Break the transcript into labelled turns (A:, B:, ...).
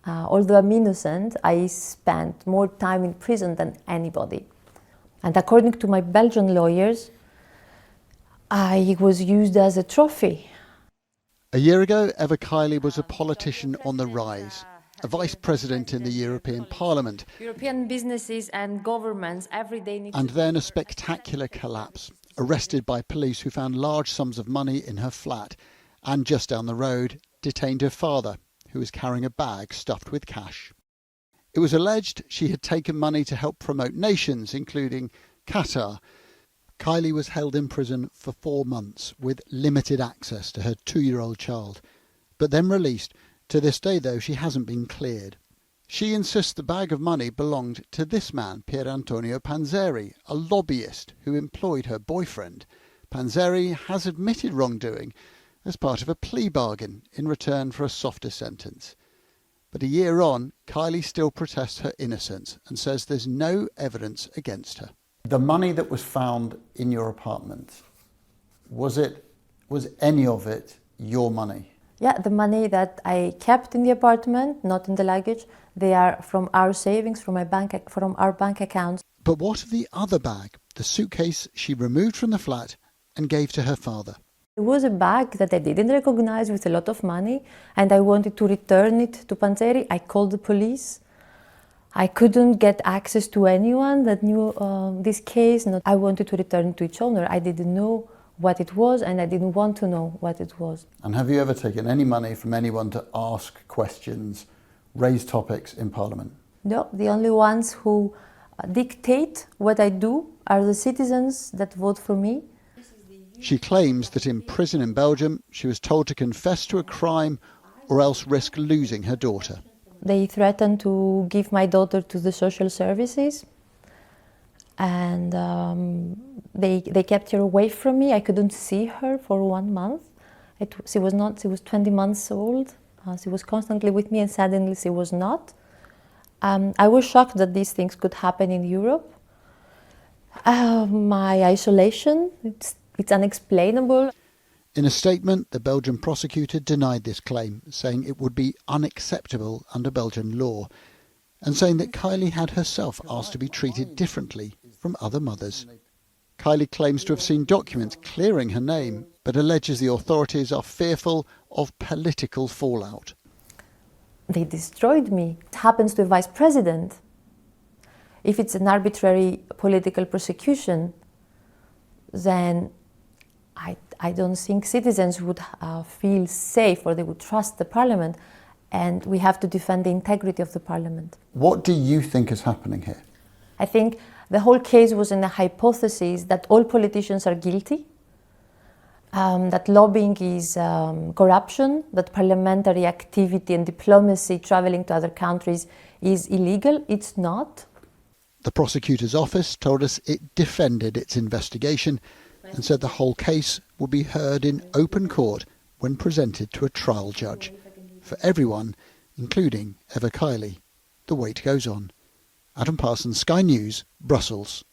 A: Although I'm innocent, I spent more time in prison than anybody. And according to my Belgian lawyers, I was used as a trophy.
B: A year ago, Eva Kaili was a politician on the rise, a vice president in the European Parliament.
A: European businesses and governments every day need
B: and then a spectacular collapse, arrested by police who found large sums of money in her flat, and just down the road, detained her father, who was carrying a bag stuffed with cash. It was alleged she had taken money to help promote nations, including Qatar. Kaili was held in prison for 4 months with limited access to her 2-year-old child, but then released. To this day, though, she hasn't been cleared. She insists the bag of money belonged to this man, Pier Antonio Panzeri, a lobbyist who employed her boyfriend. Panzeri has admitted wrongdoing as part of a plea bargain in return for a softer sentence. But a year on, Kaili still protests her innocence and says there's no evidence against her. The money that was found in your apartment, was any of it your money?
A: Yeah, the money that I kept in the apartment, not in the luggage, they are from our savings, from our bank accounts.
B: But what of the other bag, the suitcase she removed from the flat and gave to her father?
A: It was a bag that I didn't recognize with a lot of money, and I wanted to return it to Panzeri. I called the police. I couldn't get access to anyone that knew this case. I wanted to return it to its owner. I didn't know what it was, and I didn't want to know what it was.
B: And have you ever taken any money from anyone to ask questions, raise topics in Parliament?
A: No, the only ones who dictate what I do are the citizens that vote for me.
B: She claims that in prison in Belgium, she was told to confess to a crime or else risk losing her daughter.
A: They threatened to give my daughter to the social services, and they kept her away from me. I couldn't see her for 1 month. She was 20 months old. She was constantly with me, and suddenly she was not. I was shocked that these things could happen in Europe. My isolation, it's unexplainable.
B: In a statement, the Belgian prosecutor denied this claim, saying it would be unacceptable under Belgian law, and saying that Kaili had herself asked to be treated differently from other mothers. Kaili claims to have seen documents clearing her name, but alleges the authorities are fearful of political fallout.
A: They destroyed me. It happens to a vice president. If it's an arbitrary political prosecution, then I don't think citizens would feel safe, or they would trust the parliament, and we have to defend the integrity of the parliament.
B: What do you think is happening here?
A: I think the whole case was in the hypothesis that all politicians are guilty, that lobbying is corruption, that parliamentary activity and diplomacy traveling to other countries is illegal. It's not.
B: The prosecutor's office told us it defended its investigation and said the whole case will be heard in open court when presented to a trial judge. For everyone, including Eva Kaili, the wait goes on. Adam Parsons, Sky News, Brussels.